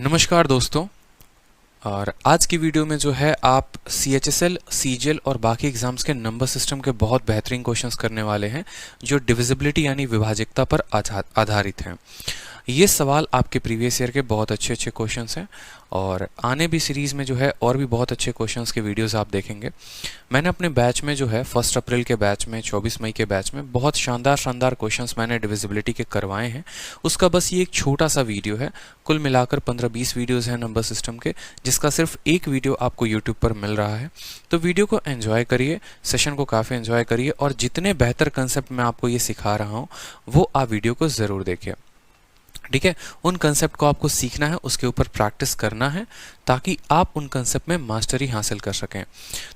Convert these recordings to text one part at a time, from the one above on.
नमस्कार दोस्तों। और आज की वीडियो में जो है आप CHSL, CGL और बाकी एग्जाम्स के नंबर सिस्टम के बहुत बेहतरीन क्वेश्चंस करने वाले हैं जो डिविजिबिलिटी यानी विभाजकता पर आधारित हैं। ये सवाल आपके प्रीवियस ईयर के बहुत अच्छे क्वेश्चंस हैं और आने भी सीरीज़ में जो है और भी बहुत अच्छे क्वेश्चंस के वीडियोस आप देखेंगे। मैंने अपने बैच में जो है 1 अप्रैल के बैच में 24 मई के बैच में बहुत शानदार क्वेश्चंस मैंने डिविजिबिलिटी के करवाए हैं। उसका बस ये एक छोटा सा वीडियो है। कुल मिलाकर 15-20 वीडियोज़ हैं नंबर सिस्टम के, जिसका सिर्फ एक वीडियो आपको यूट्यूब पर मिल रहा है। तो वीडियो को एंजॉय करिए, सेशन को काफ़ी एंजॉय करिए और जितने बेहतर कंसेप्ट मैं आपको ये सिखा रहा हूँ वो आप वीडियो को ज़रूर देखिए। ठीक है, उन कंसेप्ट को आपको सीखना है, उसके ऊपर प्रैक्टिस करना है ताकि आप उन कंसेप्ट में मास्टरी हासिल कर सकें।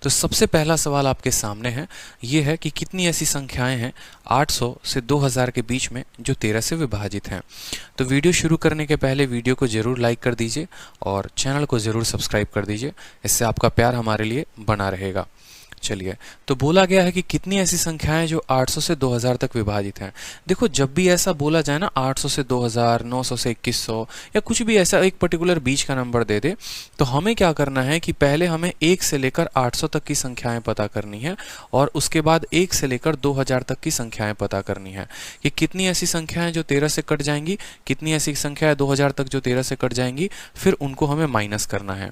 तो सबसे पहला सवाल आपके सामने है, ये है कि कितनी ऐसी संख्याएं हैं 800 से 2000 के बीच में जो 13 से विभाजित हैं। तो वीडियो शुरू करने के पहले वीडियो को ज़रूर लाइक कर दीजिए और चैनल को ज़रूर सब्सक्राइब कर दीजिए, इससे आपका प्यार हमारे लिए बना रहेगा। चलिए, तो बोला गया है कि कितनी ऐसी संख्याएं जो 800 से 2000 तक विभाजित हैं। देखो, जब भी ऐसा बोला जाए ना 800 से 2000, 900 से 2100 या कुछ भी ऐसा एक पर्टिकुलर बीच का नंबर दे दे, तो हमें क्या करना है कि पहले हमें 1 से लेकर 800 तक की संख्याएं पता करनी है और उसके बाद 1 से लेकर 2000 तक की संख्याएं पता करनी है कि कितनी ऐसी संख्याएं जो 13 से कट जाएंगी, कितनी ऐसी संख्याएं 2000 तक जो 13 से कट जाएंगी, फिर उनको हमें माइनस करना है।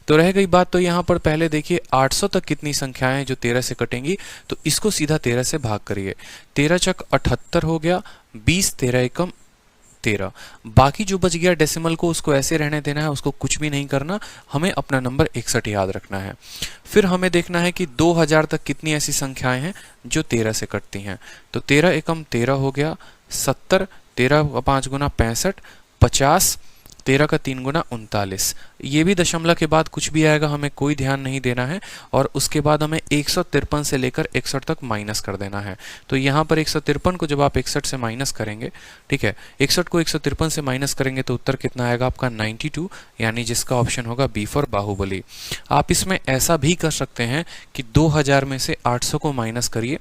तो रह गई बात, तो यहाँ पर पहले देखिए 800 तक कितनी संख्याएं जो 13 से कटेंगी, तो इसको सीधा 13 से भाग करिए। 13 चक 78 हो गया, 20 13 एकम 13। बाकी जो बच गया डेसिमल को उसको ऐसे रहने देना है, उसको कुछ भी नहीं करना, हमें अपना नंबर 61 याद रखना है। फिर हमें देखना है कि 2000 तक कितनी ऐसी संख्याएं हैं जो 13 से कटती हैं। तो 13 एकम 13 हो गया, 70, 13 का 5 गुना 65, 50, 13 का 3 गुना 39। ये भी दशमलव के बाद कुछ भी आएगा, हमें कोई ध्यान नहीं देना है। और उसके बाद हमें 153 से लेकर 61 तक माइनस कर देना है। तो यहाँ पर 153 को जब आप 61 से माइनस करेंगे, ठीक है, 61 को 153 से माइनस करेंगे तो उत्तर कितना आएगा आपका 92, यानी जिसका ऑप्शन होगा बी फॉर बाहुबली। आप इसमें ऐसा भी कर सकते हैं कि 2000 में से 800 को माइनस करिए,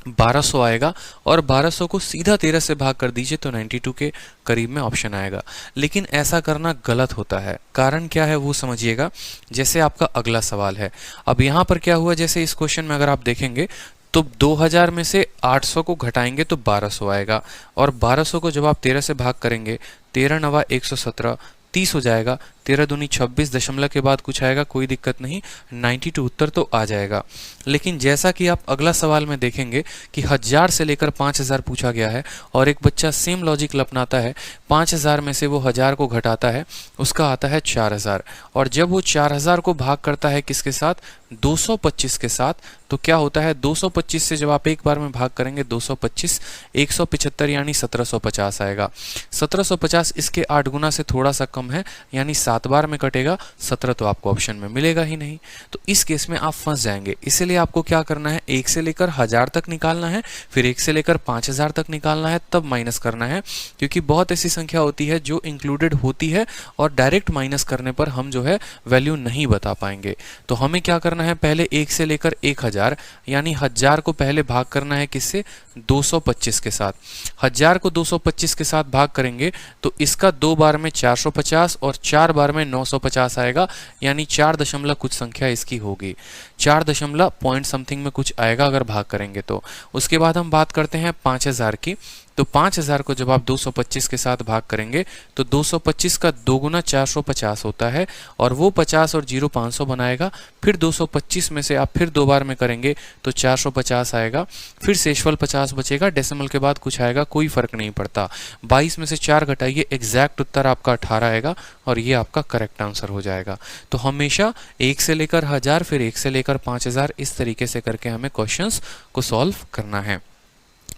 1200 आएगा और 1200 को सीधा 13 से भाग कर दीजिए तो 92 के करीब में ऑप्शन आएगा। लेकिन ऐसा करना गलत होता है। कारण क्या है वो समझिएगा। जैसे आपका अगला सवाल है, अब यहाँ पर क्या हुआ, जैसे इस क्वेश्चन में अगर आप देखेंगे तो 2000 में से 800 को घटाएंगे तो 1200 आएगा और 1200 को जब आप 13 से भाग करेंगे, 13 नवा 117, 30 हो जाएगा, 13 दूनी 26, दशमलव के बाद कुछ आएगा, कोई दिक्कत नहीं, 92 उत्तर तो आ जाएगा। लेकिन जैसा कि आप अगला सवाल में देखेंगे कि 1000 से लेकर 5000 पूछा गया है और एक बच्चा सेम लॉजिक अपनाता है, 5000 में से वो 1000 को घटाता है, उसका आता है 4000 और जब वो 4000 को भाग करता है किसके साथ, 225 के साथ, तो क्या होता है 225 से जब आप एक बार में भाग करेंगे 225, 175 यानी 1750 आएगा। 1750 इसके 8 गुना से थोड़ा सा कम है, यानी 7 बार में कटेगा, 17 तो आपको ऑप्शन में मिलेगा ही नहीं। तो इस केस में आप फंस जाएंगे। इसलिए आपको क्या करना है, 1 से लेकर 1000 तक निकालना है, फिर 1 से लेकर 5000 तक निकालना है, तब माइनस करना है। क्योंकि बहुत ऐसी संख्या होती है जो इंक्लूडेड होती है और डायरेक्ट माइनस करने पर हम जो है वैल्यू नहीं बता पाएंगे। तो हमें क्या करना है, पहले 1 से लेकर 1000 यानी 1000 को पहले भाग करना है किससे, 225 के साथ। 1000 को 225 के साथ भाग करेंगे तो इसका 2 बार में 450 और 4 बार में 950 आएगा, यानी 4 दशमलव कुछ संख्या इसकी होगी, 4 दशमलव पॉइंट समथिंग में कुछ आएगा अगर भाग करेंगे तो। उसके बाद हम बात करते हैं 5000 की। तो 5000 को जब आप 225 के साथ भाग करेंगे तो 225 का 2 गुना 450 होता है और वो 50 और 0 500 बनाएगा। फिर 225 में से आप फिर 2 बार में करेंगे तो 450 आएगा, फिर शेषफल 50 बचेगा, डेसिमल के बाद कुछ आएगा, कोई फर्क नहीं पड़ता। 22 में से 4 घटाइए, एग्जैक्ट उत्तर आपका 18 आएगा और ये आपका करेक्ट आंसर हो जाएगा। तो हमेशा 1 से लेकर 1000 फिर 1 से लेकर 5000 इस तरीके से करके हमें क्वेश्चंस को सॉल्व करना है।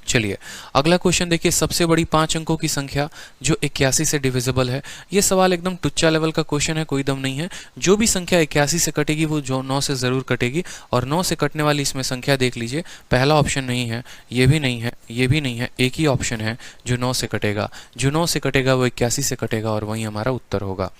चलिए, अगला क्वेश्चन देखिए, सबसे बड़ी 5 अंकों की संख्या जो 81 से डिविजिबल है। ये सवाल एकदम टुच्चा लेवल का क्वेश्चन है, कोई दम नहीं है। जो भी संख्या 81 से कटेगी वो जो 9 से ज़रूर कटेगी और 9 से कटने वाली इसमें संख्या देख लीजिए, पहला ऑप्शन नहीं है, ये भी नहीं है, ये भी नहीं है, एक ही ऑप्शन है जो 9 से कटेगा। जो 9 से कटेगा वो 81 से कटेगा और वही हमारा उत्तर होगा।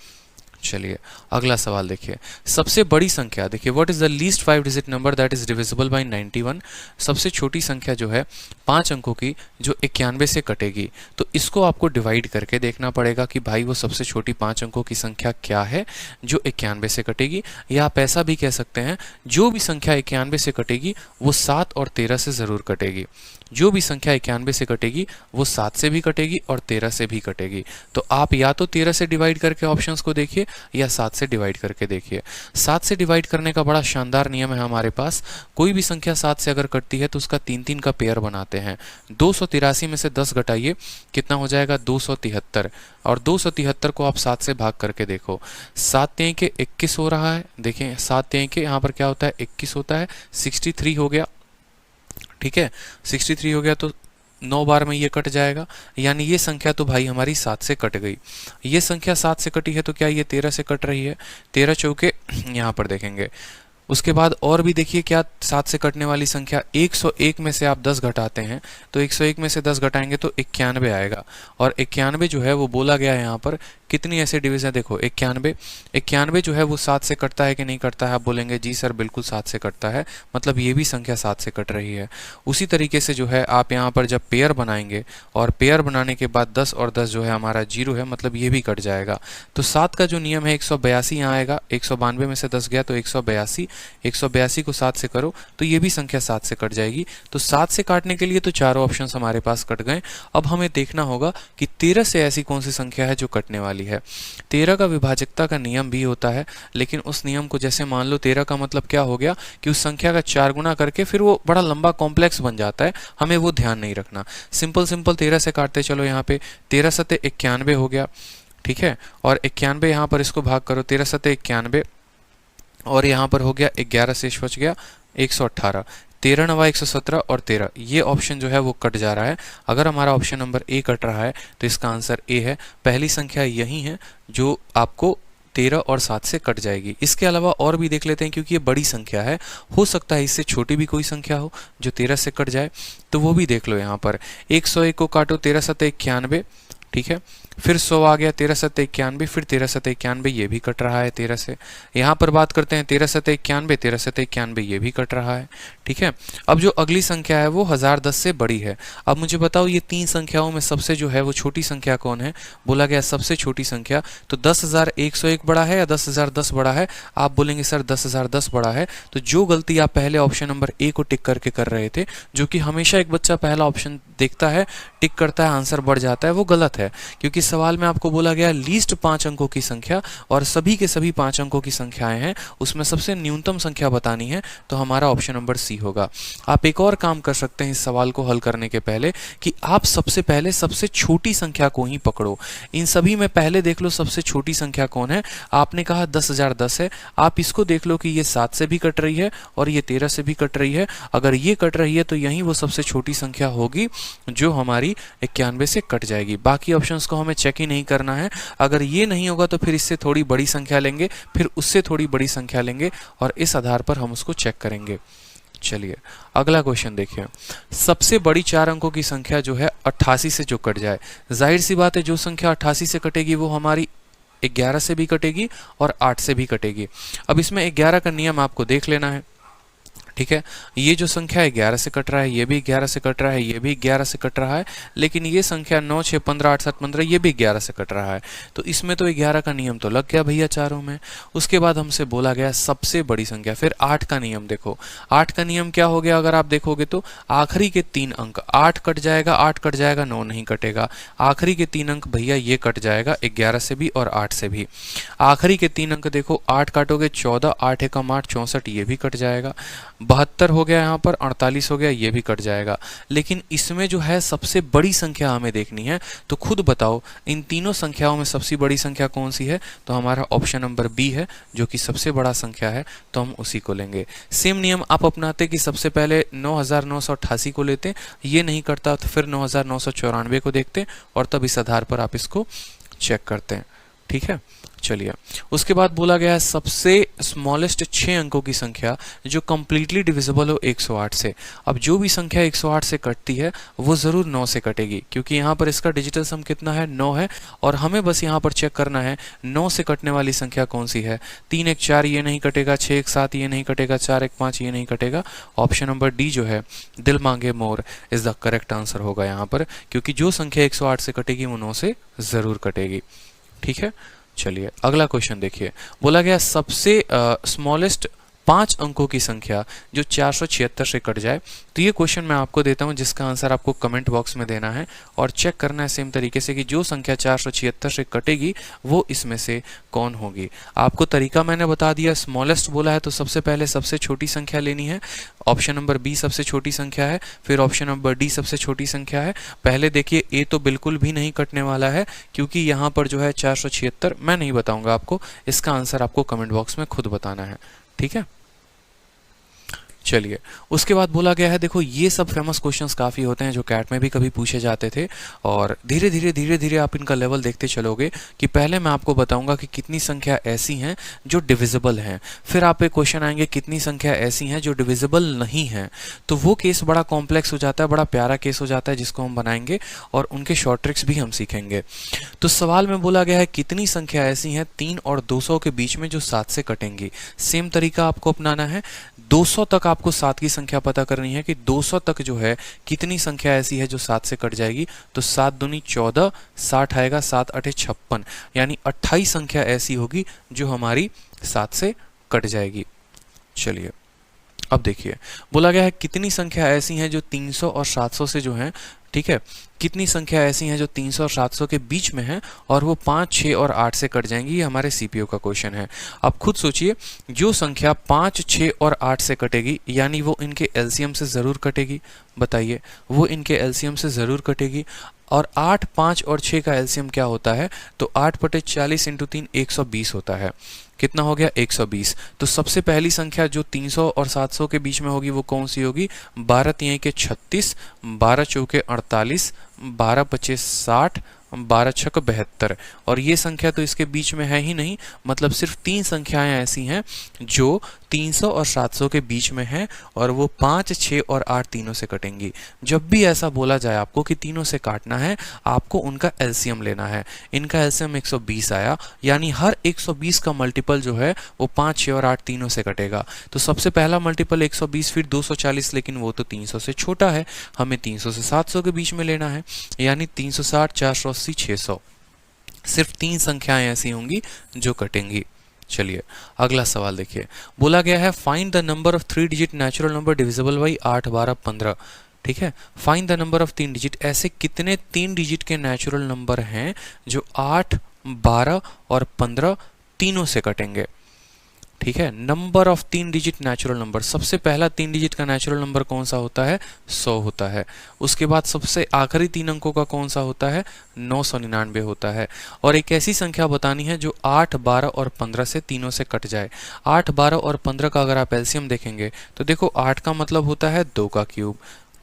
चलिए अगला सवाल देखिए, सबसे बड़ी संख्या देखिए, what is the least 5 digit number that is divisible by 91। सबसे छोटी संख्या जो है 5 अंकों की जो 91 से कटेगी, तो इसको आपको डिवाइड करके देखना पड़ेगा कि भाई वो सबसे छोटी 5 अंकों की संख्या क्या है जो 91 से कटेगी। या आप ऐसा भी कह सकते हैं, जो भी संख्या 91 से कटेगी वो 7 और 13 से ज़रूर कटेगी। जो भी संख्या 91 से कटेगी वो 7 से भी कटेगी और 13 से भी कटेगी। तो आप या तो 13 से डिवाइड करके ऑप्शंस को देखिए या 7 से डिवाइड करके देखिए। 7 से डिवाइड करने का बड़ा शानदार नियम है हमारे पास। कोई भी संख्या 7 से अगर कटती है तो उसका 3-3 का पेयर बनाते हैं। 283 में से 10 घटाइए, कितना हो जाएगा 273, और 273 को आप 7 से भाग करके देखो। 7 3 के 21 हो रहा है, देखें 7 3 के यहाँ पर क्या होता है 21 होता है, 63 हो गया। ठीक है, 63 हो गया तो 9 बार में ये कट जाएगा, यानी ये संख्या तो भाई हमारी 7 से कट गई। ये संख्या 7 से कटी है तो क्या ये 13 से कट रही है, 13 चौके यहाँ पर देखेंगे। उसके बाद और भी देखिए क्या 7 से कटने वाली संख्या, 101 में से आप 10 घटाते हैं तो 101 में से 10 घटाएंगे तो 91 आएगा। और 91 जो है वो बोला गया है यहाँ पर, कितनी ऐसे डिवीजन देखो 91 जो है वो 7 से कटता है कि नहीं कटता है। आप बोलेंगे जी सर बिल्कुल 7 से कटता है, मतलब ये भी संख्या 7 से कट रही है। उसी तरीके से जो है आप यहाँ पर जब पेयर बनाएंगे और पेयर बनाने के बाद 10 और 10 जो है हमारा 0 है, मतलब ये भी कट जाएगा। तो 7 का जो नियम है 182 यहाँ आएगा, 192 में से 10 गया तो 182, 182 को 7 से करो तो ये भी संख्या 7 से कट जाएगी। तो 7 से काटने के लिए तो चारों ऑप्शंस हमारे पास कट गए। अब हमें देखना होगा कि 13 से ऐसी कौन सी संख्या है जो कटने वाली है। 13 का विभाजकता का नियम भी होता है, लेकिन उस नियम को जैसे मान लो 13 का मतलब क्या हो गया कि उस संख्या का 4 गुना करके फिर वो बड़ा लंबा कॉम्प्लेक्स बन जाता है, हमें वो ध्यान नहीं रखना। सिंपल 13 से काटते चलो, यहाँ पे 13 सते 91 हो गया। ठीक है, और 91 यहाँ पर इसको भाग करो, 13 सते 91 और यहाँ पर हो गया 11 शेष बच गया 118, 13 9 117 और 13, ये ऑप्शन जो है वो कट जा रहा है। अगर हमारा ऑप्शन नंबर ए कट रहा है तो इसका आंसर ए है। पहली संख्या यही है जो आपको 13 और 7 से कट जाएगी। इसके अलावा और भी देख लेते हैं, क्योंकि ये बड़ी संख्या है, हो सकता है इससे छोटी भी कोई संख्या हो जो 13 से कट जाए, तो वो भी देख लो। यहाँ पर 101 को काटो, 13 सते 91, ठीक है, फिर 100 आ गया, 13 सते 91, फिर 13 सते 91, ये भी कट रहा है 13 से। यहाँ पर बात करते हैं 13 सते 91, 13 सते 91, ये भी कट रहा है। ठीक है, अब जो अगली संख्या है वो 1010 से बड़ी है। अब मुझे बताओ ये 3 संख्याओं में सबसे जो है वो छोटी संख्या कौन है। बोला गया सबसे छोटी संख्या, तो 10,101 बड़ा है या 10,010 बड़ा है। आप बोलेंगे सर 10,010 बड़ा है। तो जो गलती आप पहले ऑप्शन नंबर ए को टिक करके कर रहे थे, जो कि हमेशा एक बच्चा पहला ऑप्शन देखता है, टिक करता है, आंसर बढ़ जाता है, वो गलत है। क्योंकि सवाल में आपको बोला गया लीस्ट 5 अंकों की संख्या, और सभी के सभी 5 अंकों की संख्याएं हैं, उसमें सबसे न्यूनतम संख्या बतानी है, तो हमारा ऑप्शन नंबर सी होगा। आप एक और काम कर सकते हैं इस सवाल को हल करने के पहले, कि आप सबसे पहले सबसे छोटी संख्या को ही पकड़ो। इन सभी में पहले देख लो सबसे छोटी संख्या कौन है। आपने कहा 10,010 है, आप इसको देख लो कि ये 7 से भी कट रही है और ये 13 से भी कट रही है। अगर ये कट रही है तो यही वो सबसे छोटी संख्या होगी जो हमारी 91 से कट जाएगी। बाकी ऑप्शंस को हमें चेक ही नहीं करना है। अगर ये नहीं होगा तो फिर इससे थोड़ी बड़ी संख्या लेंगे, फिर उससे थोड़ी बड़ी संख्या लेंगे, और इस आधार पर हम उसको चेक करेंगे। चलिए अगला क्वेश्चन देखिए, सबसे बड़ी 4 अंकों की संख्या जो है 88 से जो कट जाए। जाहिर सी बात है जो संख्या 88 से कटेगी वो हमारी 11 से भी कटेगी और 8 से भी कटेगी। अब इसमें 11 का नियम आपको देख लेना है। ठीक है, ये जो संख्या है 11 से कट रहा है, ये भी 11 से कट रहा है, ये भी 11 से कट रहा है, लेकिन ये संख्या 9 6 15 8 7 15 ये भी 11 से कट रहा है। तो इसमें तो 11 का नियम तो लग गया भैया चारों में। उसके बाद हमसे बोला गया सबसे बड़ी संख्या, फिर 8 का नियम देखो। 8 का नियम क्या हो गया, अगर आप देखोगे तो आखिरी के 3 अंक, 8 कट जाएगा, 8 कट जाएगा, 9 नहीं कटेगा। आखिरी के 3 अंक भैया ये कट जाएगा 11 से भी और 8 से भी। आखिरी के 3 अंक देखो, 8 काटोगे 14, 8 एकम 8 64, ये भी कट जाएगा। 72 हो गया, यहाँ पर 48 हो गया, ये भी कट जाएगा। लेकिन इसमें जो है सबसे बड़ी संख्या हमें देखनी है, तो खुद बताओ इन तीनों संख्याओं में सबसे बड़ी संख्या कौन सी है। तो हमारा ऑप्शन नंबर बी है, जो कि सबसे बड़ा संख्या है, तो हम उसी को लेंगे। सेम नियम आप अपनाते कि सबसे पहले 9,988 को लेते, ये नहीं करता तो फिर 9,994 को देखते, और तब इस आधार पर आप इसको चेक करते हैं। ठीक है, चलिए, उसके बाद बोला गया है सबसे स्मॉलेस्ट 6 अंकों की संख्या जो कंप्लीटली डिविजिबल हो 108 से। अब जो भी संख्या 108 से कटती है वो ज़रूर 9 से कटेगी, क्योंकि यहाँ पर इसका डिजिटल सम कितना है, 9 है। और हमें बस यहाँ पर चेक करना है 9 से कटने वाली संख्या कौन सी है। 3 1 4 ये नहीं कटेगा, 6 1 7 ये नहीं कटेगा, 4 1 5 ये नहीं कटेगा। ऑप्शन नंबर डी जो है दिल मांगे मोर इज़ द करेक्ट आंसर होगा यहाँ पर, क्योंकि जो संख्या 108 से कटेगी वो 9 से ज़रूर कटेगी। ठीक है, चलिए अगला क्वेश्चन देखिए। बोला गया सबसे स्मॉलेस्ट 5 अंकों की संख्या जो 476 से कट जाए। तो ये क्वेश्चन मैं आपको देता हूं जिसका आंसर आपको कमेंट बॉक्स में देना है और चेक करना है सेम तरीके से कि जो संख्या 476 से कटेगी वो इसमें से कौन होगी। आपको तरीका मैंने बता दिया, स्मॉलेस्ट बोला है तो सबसे पहले सबसे छोटी संख्या लेनी है। ऑप्शन नंबर बी सबसे छोटी संख्या है, फिर ऑप्शन नंबर डी सबसे छोटी संख्या है। पहले देखिए ए तो बिल्कुल भी नहीं कटने वाला है, क्योंकि यहाँ पर जो है 476 मैं नहीं बताऊंगा आपको, इसका आंसर आपको कमेंट बॉक्स में खुद बताना है। ठीक है, चलिए उसके बाद बोला गया है, देखो ये सब फेमस क्वेश्चंस काफ़ी होते हैं जो कैट में भी कभी पूछे जाते थे, और धीरे धीरे आप इनका लेवल देखते चलोगे कि पहले मैं आपको बताऊंगा कि कितनी संख्या ऐसी हैं जो डिविजिबल हैं, फिर आप एक क्वेश्चन आएंगे कितनी संख्या ऐसी हैं जो डिविजिबल नहीं हैं। तो वो केस बड़ा कॉम्प्लेक्स हो जाता है, बड़ा प्यारा केस हो जाता है जिसको हम बनाएंगे और उनके शॉर्ट ट्रिक्स भी हम सीखेंगे। तो सवाल में बोला गया है कितनी संख्या ऐसी हैं 3 और 200 के बीच में जो 7 से कटेंगी। सेम तरीका आपको अपनाना है, 200 तक आपको 7 की संख्या पता करनी है कि 200 तक जो है कितनी संख्या ऐसी है जो 7 से कट जाएगी। तो 7 दूनी 14, 60 आएगा, 7 8 56, यानी 28 संख्या ऐसी होगी जो हमारी 7 से कट जाएगी। चलिए अब देखिए, बोला गया है कितनी संख्या ऐसी हैं जो 300 और 700 से जो हैं, ठीक है, कितनी संख्या ऐसी हैं जो 300 और 700 के बीच में हैं और वो 5, 6 और 8 से कट जाएंगी। ये हमारे सीपीयू का क्वेश्चन है। अब खुद सोचिए, जो संख्या 5, 6 और 8 से कटेगी यानी वो इनके एलसीएम से ज़रूर कटेगी। बताइए, वो इनके एलसीएम से ज़रूर कटेगी। और 8, 5 और 6 का एलसीएम क्या होता है, तो 8/40 × 3 120 होता है। कितना हो गया, 120। तो सबसे पहली संख्या जो 300 और 700 के बीच में होगी वो कौन सी होगी, 12 3 के 36, 12 4 48, 12 25 60, 12 6 72। और ये संख्या तो इसके बीच में है ही नहीं, मतलब सिर्फ 3 संख्याएं ऐसी हैं जो 300 और 700 के बीच में हैं और वो 5, 6 और 8 तीनों से कटेंगी। जब भी ऐसा बोला जाए आपको कि तीनों से काटना है, आपको उनका एलसीएम लेना है। इनका एलसीएम 120 आया, यानी हर 120 का मल्टीपल जो है वो 5, 6 और 8 तीनों से कटेगा। तो सबसे पहला मल्टीपल 120, फिर 240, लेकिन वो तो 300 से छोटा है, हमें 300 से 700 के बीच में लेना है, यानी 360, 480, 600। सिर्फ 3 संख्याएं ऐसी होंगी जो कटेंगी। चलिए अगला सवाल देखिए, बोला गया है find the number of 3 digit natural number divisible by 8, 12, 15। ठीक है, find the number of 3 digit, ऐसे कितने 3 डिजिट के नेचुरल नंबर हैं जो 8, 12 और 15 तीनों से कटेंगे। ठीक है, number of 3 digit natural number, सबसे पहला 3 डिजिट का नेचुरल नंबर कौन सा होता है, 100 होता है। उसके बाद सबसे आखिरी 3 अंकों का कौन सा होता है, 999 होता है। और एक ऐसी संख्या बतानी है जो 8, 12 और 15 से तीनों से कट जाए। 8, 12 और 15 का अगर आप एलसीएम देखेंगे तो देखो 8 का मतलब होता है 2 का क्यूब,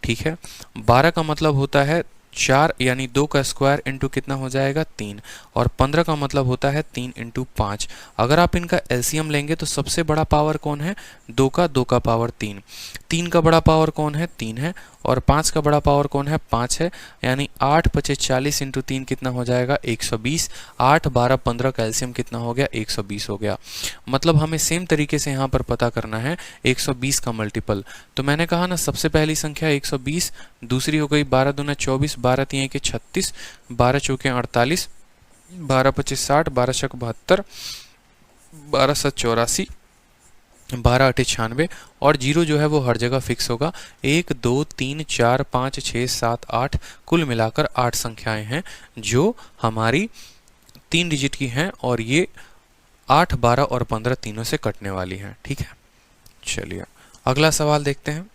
ठीक है, 12 का मतलब होता है 4 यानी 2 का स्क्वायर इंटू कितना हो जाएगा, 3, और 15 का मतलब होता है 3 इंटू 5। अगर आप इनका एलसीएम लेंगे तो सबसे बड़ा पावर कौन है, 2 का पावर 3, 3 का बड़ा पावर कौन है, 3 है, और 5 का बड़ा पावर कौन है, 5 है, यानी 8 × 40 इंटू 3 कितना हो जाएगा, 120। 8, 12, 15 का एलसीएम कितना हो गया, 120 हो गया। मतलब हमें सेम तरीके से यहाँ पर पता करना है 120 का मल्टीपल। तो मैंने कहा ना, सबसे पहली संख्या 120, दूसरी हो गई 12 दूना 24, 12 3 के 36, 12 4 48, 12 25 60, 12 6 72, 12 7 84, 12 8 96, और जीरो जो है वो हर जगह फिक्स होगा। 1 2 3 4 5 6 7 8, कुल मिलाकर 8 संख्याएं हैं जो हमारी 3 डिजिट की हैं, और ये 8, 12 और 15 तीनों से कटने वाली हैं। ठीक है, चलिए अगला सवाल देखते हैं।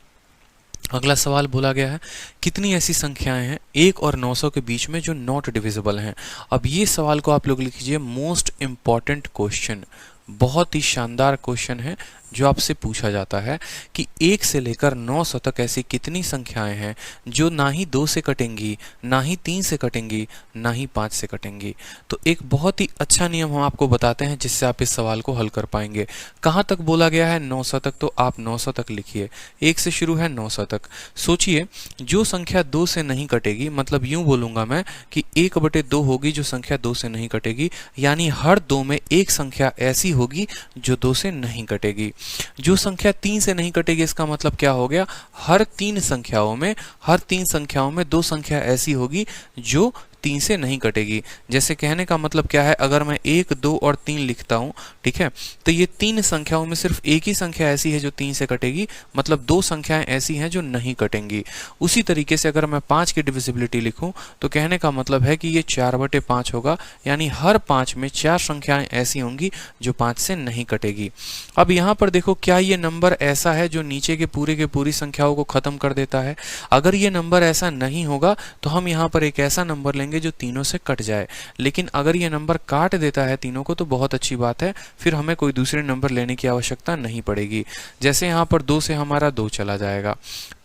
अगला सवाल बोला गया है कितनी ऐसी संख्याएं हैं 1 और 900 के बीच में जो नॉट डिविजिबल हैं। अब ये सवाल को आप लोग लिख लीजिए, मोस्ट इम्पॉर्टेंट क्वेश्चन, बहुत ही शानदार क्वेश्चन है जो आपसे पूछा जाता है कि 1 से लेकर 900 तक ऐसी कितनी संख्याएं हैं जो ना ही 2 से कटेंगी, ना ही 3 से कटेंगी, ना ही 5 से कटेंगी। तो एक बहुत ही अच्छा नियम हम आपको बताते हैं जिससे आप इस सवाल को हल कर पाएंगे। कहाँ तक बोला गया है? 900 तक, तो आप 900 तक लिखिए। 1 से शुरू है 900 तक। सोचिए, जो संख्या 2 से नहीं कटेगी, मतलब यूं बोलूंगा मैं कि 1/2 होगी जो संख्या 2 से नहीं कटेगी, यानी हर 2 में एक संख्या ऐसी होगी जो 2 से नहीं कटेगी। जो संख्या 3 से नहीं कटेगी, इसका मतलब क्या हो गया? हर 3 संख्याओं में 2 संख्या ऐसी होगी जो 3 से नहीं कटेगी। जैसे कहने का मतलब क्या है, अगर मैं 1, 2 और 3 लिखता हूं, ठीक है, तो ये 3 संख्याओं में सिर्फ एक ही संख्या ऐसी है जो 3 से कटेगी, मतलब 2 संख्याएं ऐसी हैं जो नहीं कटेंगी। उसी तरीके से अगर मैं 5 की डिविजिबिलिटी लिखूं, तो कहने का मतलब है कि ये 4/5 होगा, यानी हर 5 में 4 संख्याएं ऐसी होंगी जो 5 से नहीं कटेगी। अब यहाँ पर देखो, क्या ये नंबर ऐसा है जो नीचे के पूरी संख्याओं को खत्म कर देता है? अगर ये नंबर ऐसा नहीं होगा तो हम यहाँ पर एक ऐसा नंबर लेंगे जो तीनों से कट जाए। लेकिन अगर ये नंबर काट देता है तीनों को तो बहुत अच्छी बात है, फिर हमें कोई दूसरे नंबर लेने की आवश्यकता नहीं पड़ेगी। जैसे यहाँ पर 2 से हमारा 2 चला जाएगा,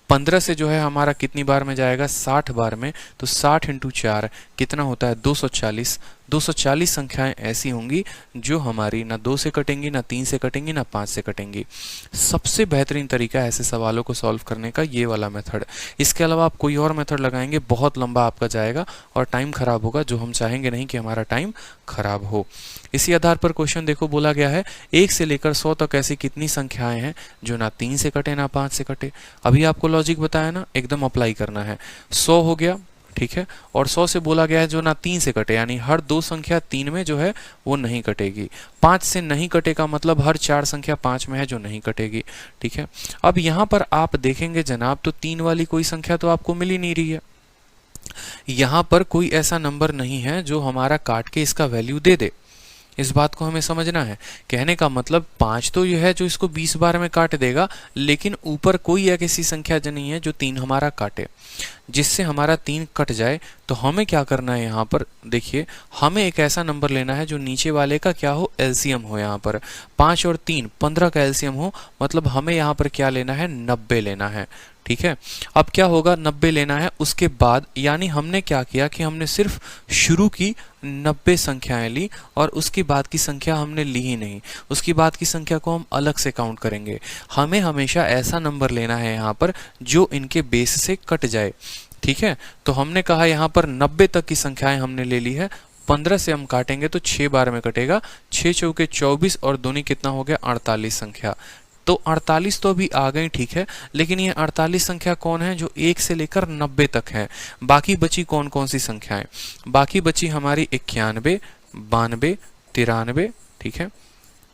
15 से जो है हमारा कितनी बार में जाएगा? 60 बार में। तो 60 × 4 कितना होता है? 240। 240 संख्याएं ऐसी होंगी जो हमारी ना 2 से कटेंगी, ना 3 से कटेंगी, ना 5 से कटेंगी। सबसे बेहतरीन तरीका है ऐसे सवालों को सॉल्व करने का ये वाला मेथड। इसके अलावा आप कोई और मेथड लगाएंगे, बहुत लंबा आपका जाएगा और टाइम खराब होगा, जो हम चाहेंगे नहीं कि हमारा टाइम खराब हो। इसी आधार पर क्वेश्चन देखो, बोला गया है 1 से लेकर 100 तक ऐसी कितनी संख्याएं हैं जो ना 3 से कटे ना 5 से कटे। अभी आपको लॉजिक बताया ना, एकदम अप्लाई करना है। 100 हो गया, ठीक है, और 100 से बोला गया है जो ना 3 से कटे, यानी हर 2 संख्या 3 में जो है वो नहीं कटेगी। 5 से नहीं कटेगा, मतलब हर 4 संख्या 5 में है जो नहीं कटेगी, ठीक है। अब यहाँ पर आप देखेंगे जनाब, तो 3 वाली कोई संख्या तो आपको मिल ही नहीं रही है। यहाँ पर कोई ऐसा नंबर नहीं है जो हमारा काट के इसका वैल्यू दे दे। इस बात को हमें समझना है। कहने का मतलब 5 तो यह है जो इसको 20 बार में काट देगा, लेकिन ऊपर कोई एक ऐसी संख्या जो नहीं है जो 3 हमारा काटे, जिससे हमारा 3 कट जाए। तो हमें क्या करना है, यहाँ पर देखिए, हमें एक ऐसा नंबर लेना है जो नीचे वाले का क्या हो? एलसीएम हो। यहाँ पर 5 और 3 15 का एलसीएम हो, मतलब हमें यहाँ पर क्या लेना है? 90 लेना है, ठीक है। अब क्या होगा? 90 लेना है, उसके बाद यानी हमने क्या किया कि हमने सिर्फ शुरू की 90 संख्याएं ली और उसके बाद की संख्या हमने ली ही नहीं। उसकी बाद की संख्या को हम अलग से काउंट करेंगे। हमें हमेशा ऐसा नंबर लेना है यहाँ पर जो इनके बेस से कट जाए, ठीक है। तो हमने कहा यहाँ पर 90 तक की संख्याएं हमने ले ली है। 15 से हम काटेंगे तो 6 बार में कटेगा, 6 चौके 24 और दूनी कितना हो गया? 48 संख्या। तो 48 तो अभी आ गई, ठीक है, लेकिन ये 48 संख्या कौन है? जो 1 से लेकर 90 तक है। बाकी बची कौन कौन सी संख्याएं? बाकी बची हमारी 91, 92, 93, ठीक है,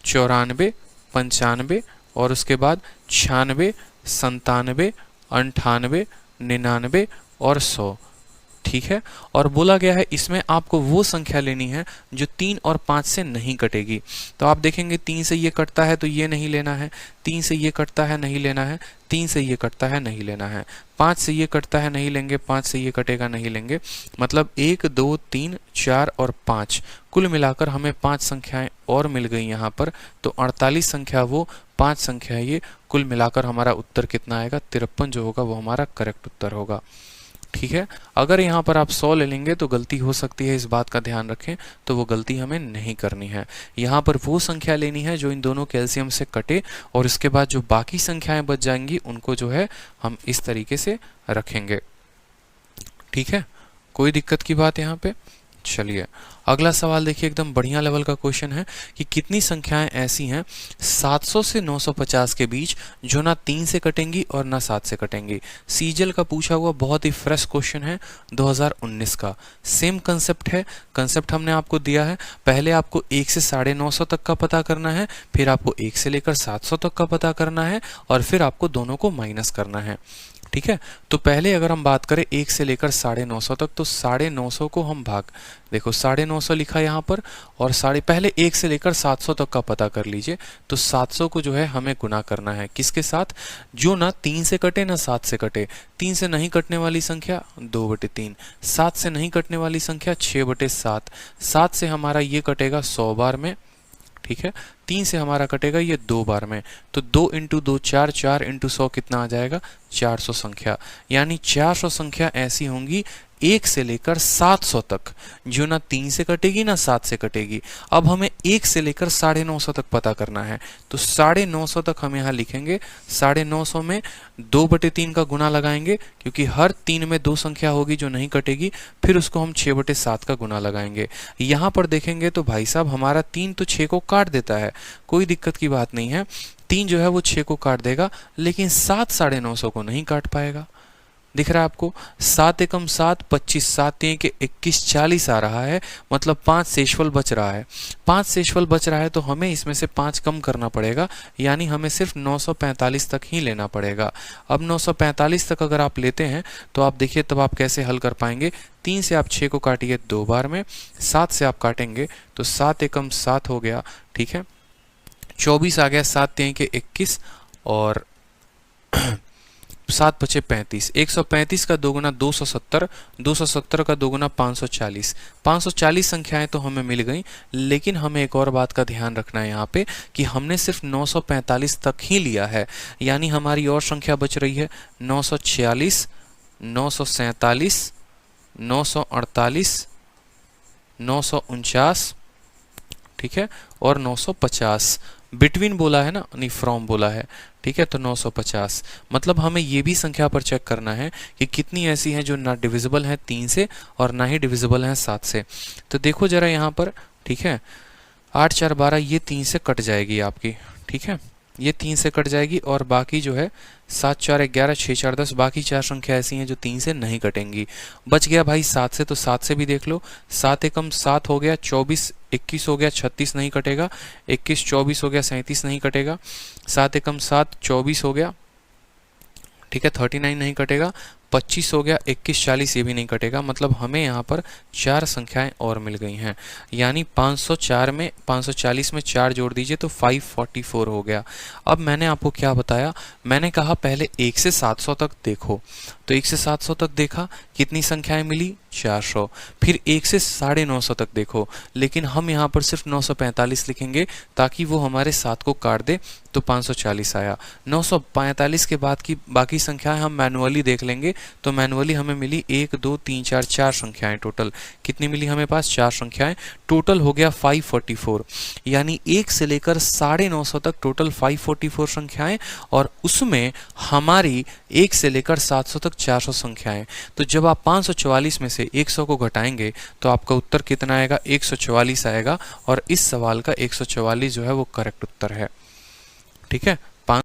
94, 95 और उसके बाद 96, 97, 98, 99 और 100, ठीक है। और बोला गया है इसमें आपको वो संख्या लेनी है जो 3 और 5 से नहीं कटेगी। तो आप देखेंगे 3 से ये कटता है तो ये नहीं लेना है, 3 से ये कटता है नहीं लेना है, 3 से ये कटता है नहीं लेना है, 5 से ये कटता है नहीं लेंगे, 5 से ये कटेगा नहीं लेंगे। मतलब 1, 2, 3, 4 और 5 कुल मिलाकर हमें 5 संख्याएं और मिल गई यहाँ पर। तो 48 संख्या वो, 5 संख्या ये, कुल मिलाकर हमारा उत्तर कितना आएगा? 53 जो होगा वो हमारा करेक्ट उत्तर होगा, ठीक है। अगर यहाँ पर आप 100 ले लेंगे तो गलती हो सकती है, इस बात का ध्यान रखें। तो वो गलती हमें नहीं करनी है। यहाँ पर वो संख्या लेनी है जो इन दोनों कैल्शियम से कटे और इसके बाद जो बाकी संख्याएं बच जाएंगी उनको जो है हम इस तरीके से रखेंगे, ठीक है। कोई दिक्कत की बात यहाँ पे? चलिए अगला सवाल देखिए, एकदम बढ़िया लेवल का क्वेश्चन है कि कितनी संख्याएं ऐसी हैं 700 से 950 के बीच जो ना 3 से कटेंगी और ना 7 से कटेंगी। सीजीएल का पूछा हुआ बहुत ही फ्रेश क्वेश्चन है, 2019 का। सेम कंसेप्ट है, कंसेप्ट हमने आपको दिया है। पहले आपको 1 से 950 तक का पता करना है, फिर आपको 1 से लेकर 700 तक का पता करना है और फिर आपको दोनों को माइनस करना है, ठीक है। तो पहले अगर हम बात करें 1 से लेकर 950 तक, तो 950 को हम भाग, देखो 950 लिखा यहाँ पर और पहले 1 से लेकर 700 तक का पता कर लीजिए। तो 700 को जो है हमें गुना करना है किसके साथ? जो ना 3 से कटे ना 7 से कटे। 3 से नहीं कटने वाली संख्या 2/3, 7 से नहीं कटने वाली संख्या 6/7, 7 से हमारा ये कटेगा 100 बार में, ठीक है। 3 से हमारा कटेगा ये 2 बार में, तो 2 इंटू 2 4, 4 इंटू 100 कितना आ जाएगा 400 संख्या। यानी 400 संख्या ऐसी होंगी 1 से लेकर 700 तक, जो ना 3 से कटेगी ना 7 से कटेगी। अब हमें 1 से लेकर 950 तक पता करना है, तो 950 तक हम यहाँ लिखेंगे। 950 में 2/3 का गुना लगाएंगे, क्योंकि हर 3 में 2 संख्या होगी जो नहीं कटेगी, फिर उसको हम 6/7 का गुना लगाएंगे। यहाँ पर देखेंगे तो भाई साहब हमारा 3 तो 6 को काट देता है, कोई दिक्कत की बात नहीं है। 3 जो है वो 6 को काट देगा, लेकिन 7 950 को नहीं काट पाएगा। दिख रहा है आपको? 7 एकम 7 25, 7 के 21 40 आ रहा है, मतलब 5 शेषफल बच रहा है। 5 शेषफल बच रहा है तो हमें इसमें से 5 कम करना पड़ेगा, यानी हमें सिर्फ 945 तक ही लेना पड़ेगा। अब 945 तक अगर आप लेते हैं तो आप देखिए तब आप कैसे हल कर पाएंगे। 3 से आप 6 को काटिए 2 बार में, 7 से आप काटेंगे तो 7 एकम 7 हो गया, ठीक है। 24 आ गया, 7 के 21 और 7 बचे 35। 135 का दोगुना 270, 270 का दोगुना 540। 540 संख्याएं तो हमें मिल गई, लेकिन हमें एक और बात का ध्यान रखना है यहाँ पे कि हमने सिर्फ 945 तक ही लिया है, यानी हमारी और संख्या बच रही है 946, 947, 948, 949, ठीक है, और 950। बिटवीन बोला है ना, नहीं फ्रॉम बोला है, ठीक है। तो 950, मतलब हमें ये भी संख्या पर चेक करना है कि कितनी ऐसी हैं जो ना डिविजिबल हैं 3 से और ना ही डिविजिबल हैं 7 से। तो देखो जरा यहाँ पर, ठीक है, 8 4 12 ये 3 से कट जाएगी आपकी, ठीक है, ये 3 से कट जाएगी, और बाकी जो है 7 4 11 6 4 10, बाकी 4 संख्या ऐसी हैं जो 3 से नहीं कटेंगी। बच गया भाई 7 से, तो 7 से भी देख लो। 7 एकम 7 हो गया, 24 21 हो गया, 36 नहीं कटेगा। 21 24 हो गया, 37 नहीं कटेगा। 7 एकम 7 24 हो गया, ठीक है, 39 नहीं कटेगा। 25 हो गया, 21 40 ये भी नहीं कटेगा। मतलब हमें यहाँ पर 4 संख्याएं और मिल गई हैं, यानी 504 में 540 में 4 जोड़ दीजिए तो 544 हो गया। अब मैंने आपको क्या बताया, मैंने कहा पहले 1 से 700 तक देखो, तो 1 से 700 तक देखा, कितनी संख्याएं मिली 400। फिर 1 से 950 तक देखो, लेकिन हम यहाँ पर सिर्फ 945 लिखेंगे ताकि वो हमारे 7 को काट दे, तो 540 आया। 945 के बाद की बाकी संख्याएं हम मैनुअली देख लेंगे, तो मैनुअली हमें मिली 1 2 3 4 4 संख्याएं। टोटल कितनी मिली हमें पास 4 संख्याएं, टोटल हो गया 544। यानी 1 से लेकर 950 तक टोटल 544 संख्याएं, और उसमें हमारी 1 से लेकर 700 तक 400 संख्याएं। तो जब आप 544 में से 100 को घटाएंगे तो आपका उत्तर कितना आएगा 144 आएगा, और इस सवाल का 144 जो है वो करेक्ट उत्तर है, ठीक है।